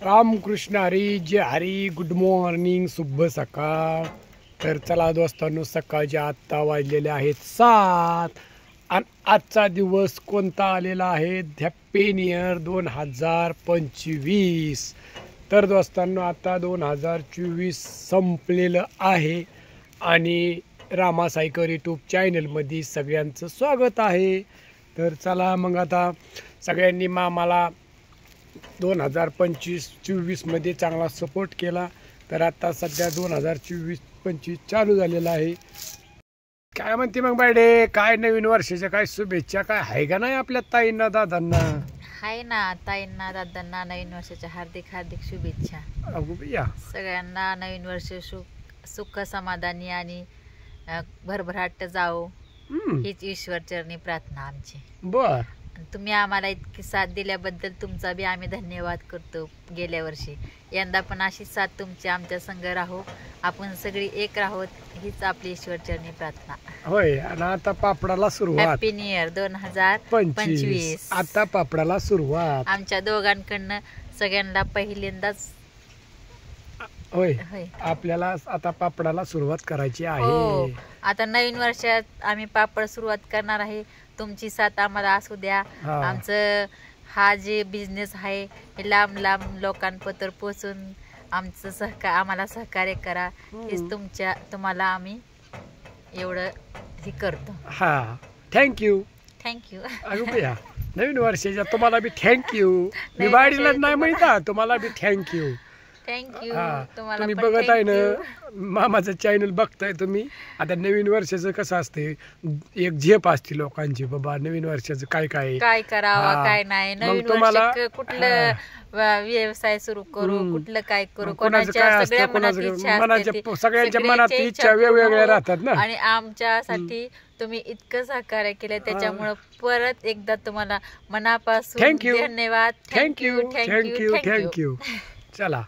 रामकृष्ण हरी जय Hari. Good morning, शुभ सकाळ. तर चला दोस्तांनो, सकाळचे आत्ता वाजलेले आहेत 7 आणि आजचा दिवस कोणता आलेला आहे? Happy new year 2025. तर दोस्तांनो, आता 2024 संपलेलं आहे आणि रामा सायकर यूट्यूब चॅनलमध्ये सगळ्यांचं स्वागत आहे. तर चला मग आता सगळ्यांनी मामाला 2025-24 मध्ये चांगला सपोर्ट केला. तर आता सध्या 2024-25 चालू झालेला आहे. काय म्हणते मग बायडे, काय नवीन वर्षाच्या काय शुभेच्छा काय आहे का नाही आपल्या ताईंना दादांना? हाय ना, ताईंना दादांना नवीन वर्षाच्या हार्दिक हार्दिक शुभेच्छा. अगो भैया, सगळ्यांना नवीन वर्ष सुख समाधानी आणि भरभराट जाओ हीच ईश्वर चरणी प्रार्थना आमची. बर, तुम्ही आम्हाला इतकी साथ दिल्याबद्दल तुमचा बी आम्ही धन्यवाद करतो. गेल्या वर्षी यंदा पण अशी साथ तुमची आमच्या संग राहो, आपण सगळी एक राहोत हीच आपली ईश्वर चरणी प्रार्थना. होय. आणि आता पापडाला सुरुवात. Happy new year 2025. आता पापडाला सुरुवात आमच्या दोघांकडनं सगळ्यांना पहिल्यांदाच होय. आपल्याला आता पापडाला सुरुवात करायची आहे. हो, आता नवीन वर्षात आम्ही पापड सुरुवात करणार आहे. तुमची साथ आम्हाला असू द्या. आमचं हा जे बिझनेस आहे हे लांब लांब लोकांपर्यंत पोहोचून आमचं आम्हाला सहकार्य करा. हेच तुम्हाला आम्ही एवढं हे करतो. हा, थँक्यू. अगं भैया, नवीन वर्षाच्या तुम्हाला बी थँक्यू. मी बाडीला नाही म्हणता, तुम्हाला बी थँक्यू. तुम्ही बघत आहे ना, मामाचं चॅनल बघताय तुम्ही. आता नवीन वर्षाचं कसं असते, एक झेप असते लोकांची, बाबा नवीन वर्षाचं काय काय करावं काय नाही, नवीन तुम्हाला कुठलं व्यवसाय सुरू करू, कुठलं काय करू, सगळ्यांच्या मनात इच्छा वेगवेगळ्या राहतात ना. आणि आमच्यासाठी तुम्ही इतकं सहकार्य केलं, त्याच्यामुळे परत एकदा तुम्हाला मनापासून धन्यवाद. थँक्यू. चला,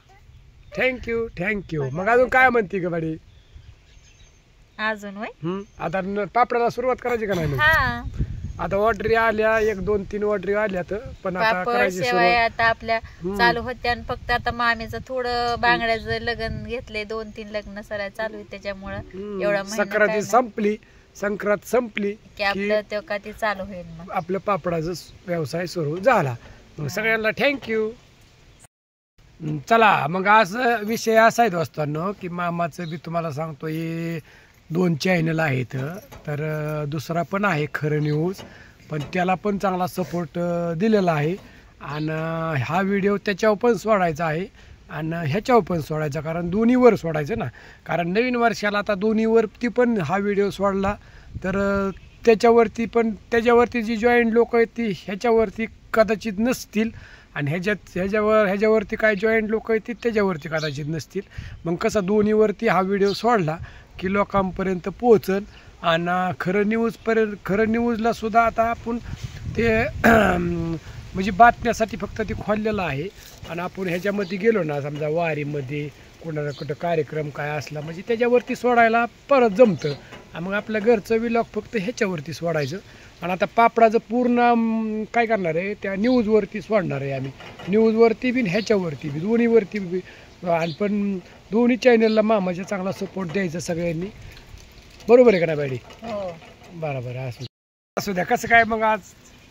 थँक्यू. मग अजून काय म्हणते का बाडी? अजून आता पापडाला सुरुवात करायची का नाही? आता ऑर्डरी आल्या, 1-2-3 ऑर्डरी आल्या, पण आता करायची सुरुवात. आता आपल्या चालू होत्या आणि फक्त आता मामीचं थोडं बांगड्याचं लग्न घेतले, 2-3 लग्न सराय चालू आहे, त्याच्यामुळे एवढा संक्रांत संपली की आपलं तेव्हा ते चालू होईल. मग आपलं पापडाचा व्यवसाय सुरू झाला. मग सगळ्यांना थँक्यू. चला मग आज विषय असा आहे दोस्तांनो की मामाचं बी तुम्हाला सांगतो, हे 2 चॅनल आहेत. तर दुसरा पण आहे खरं न्यूज, पण त्याला पण चांगला सपोर्ट दिलेला आहे. आणि हा व्हिडिओ त्याच्यावर पण सोडायचा आहे आणि ह्याच्यावर पण सोडायचा, कारण दोन्हीवर सोडायचं ना. कारण नवीन वर्षाला आता दोन्हीवरती पण हा व्हिडिओ सोडला तर त्याच्यावरती जी जॉईंट लोक आहेत ती ह्याच्यावरती कदाचित नसतील, आणि ह्याच्यावरती काय जॉईंट लोक आहेत त्याच्यावरती कदाचित नसतील. मग कसं दोन्हीवरती हा व्हिडिओ सोडला की लोकांपर्यंत पोहोचल. आणि खरं न्यूजला सुद्धा आता आपण ते म्हणजे बातम्यासाठी फक्त ते खोललेलं आहे. आणि आपण ह्याच्यामध्ये गेलो ना, समजा वारीमध्ये कोणाला कुठं कार्यक्रम काय असला म्हणजे त्याच्यावरती सोडायला परत जमतं. मग आपल्या घरचं व्लॉग फक्त ह्याच्यावरती सोडायचं. आणि आता पापडाचं पूर्ण काय करणार आहे, त्या न्यूजवरती सोडणार आहे आम्ही. न्यूजवरती बी ह्याच्यावरती बी, दोन्हीवरती बी. आणि पण दोन्ही चॅनलला मामाच्या चांगला सपोर्ट द्यायचा सगळ्यांनी. बरोबर आहे का नाही बायडी? बरोबर असू द्या. कसं काय मग आज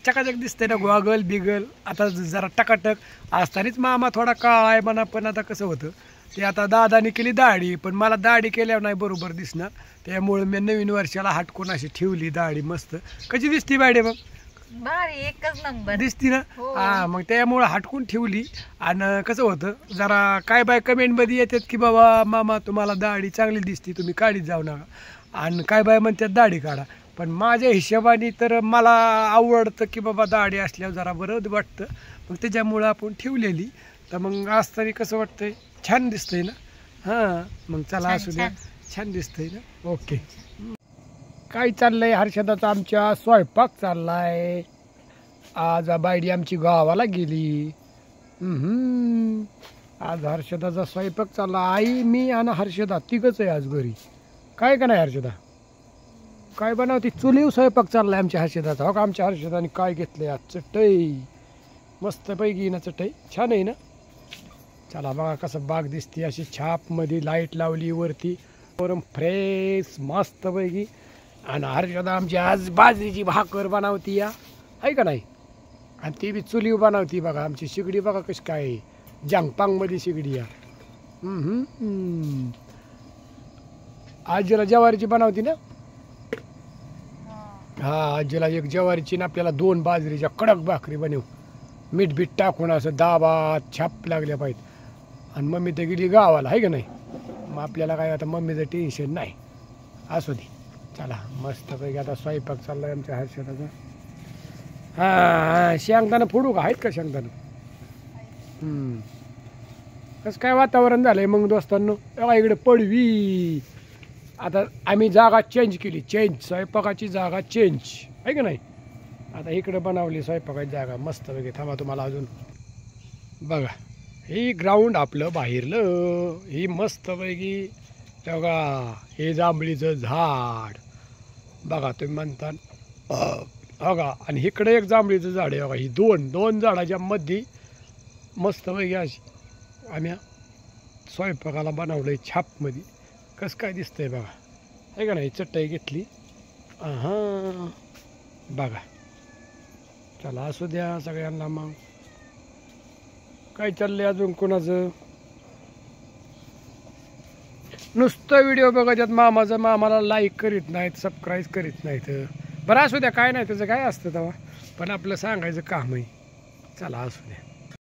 चकाचक दिसतंय ना, गॉगल बिगल आता जरा टकाटक असतानाच. मामा थोडा काळा आहे म्हणा, पण आता कसं होतं ते आता दादाने केली दाढी, पण मला दाढी केल्यावर नाही बरोबर दिसणार. त्यामुळे मी नवीन वर्षाला हटकून अशी ठेवली दाढी. मस्त कशी दिसती बायडे? मग भारी, एकच नंबर दिसती ना. मग त्यामुळे हटकून ठेवली. आणि कसं होतं, जरा काय बाय कमेंटमध्ये येतात की बाबा मामा तुम्हाला दाढी चांगली दिसती, तुम्ही काढीत जाऊ नका. आणि काय बाय म्हणतात दाढी काढा. पण माझ्या हिशोबाने तर मला आवडतं की बाबा दाढी असल्यावर जरा बरं वाटतं. मग त्याच्यामुळं आपण ठेवलेली. तर मग असताना कसं वाटतंय, छान दिसतंय ना. मग चला असू द्या, छान दिसतंय ना. ओके. काय चाललंय? हर्षदाचा आमच्या स्वयंपाक चाललाय. आज बायडी आमची गावाला गेली. आज हर्षदाचा स्वयंपाक चालला. आई, मी आणि हर्षदा तिघच आहे आज घरी. काय का नाही हर्षदा? काय बनवती? चुलीव स्वयंपाक चाललाय आमच्या हर्षदाचा. हो का, आमच्या हर्षदाने काय घेतलंय आज? चटई, मस्त पैकी ना चटई, छान आहे ना. चला बघा कसं बाग दिसते, अशी छापमध्ये लाईट लावली वरती, वरून फ्रेश मस्त पैकी. आणि हर्षदा आमची आज बाजरीची भाकर बनवती या, आहे का नाही, आणि ती बी चुली बनवती. बघा आमची शिगडी बघा कशी काय जांगपांगमध्ये शिगडी या. आजीला ज्वारीची बनवती ना. हा आजीला एक ज्वारीची ना आपल्याला 2 बाजरीच्या कडक भाकरी बनव, मीठ बीठ टाकून असं दाबात छाप लागल्या पाहिजे. आणि मम्मी तर गेली गावाला, आहे का नाही, मग आपल्याला काय आता मम्मीचं टेन्शन नाही. असू दे. चला मस्तपैकी आता स्वयंपाक चाललाय आमच्या हर्षदाचा. हां शेंगदाणा फोडू का, आहेत का शेंगदाणा? कसं काय वातावरण झालंय मग दोस्तांनो. बघा इकडे पडवी. आता आम्ही जागा चेंज केली, स्वयंपाकाची जागा चेंज, आहे का नाही. आता इकडे बनवली स्वयंपाकाची जागा मस्तपैकी. थांबा तुम्हाला अजून बघा, ही ग्राउंड आपलं बाहेरलं, ही मस्तपैकी. बघा हे जांभळीचं झाड बघा, तुम्ही म्हणता बघा. आणि इकडे एक जांभळीचं झाड आहे बघा. ही दोन झाडाच्या मध्ये मस्तपैकी अशी आम्ही स्वयंपाकाला बनवलंय छापमध्ये. कसं काय दिसतंय बघा, आहे का नाही. चटई घेतली. हां बघा. चला असू द्या सगळ्यांना. मग काय चाललंय अजून कोणाचं? नुसतं व्हिडिओ बघायच्यात मामाला लाईक करीत नाहीत, सबस्क्राईब करीत नाहीत. बरं असू द्या, काय नाही त्याचं काय असतं तेव्हा, पण आपलं सांगायचं काम आहे. चला असू द्या.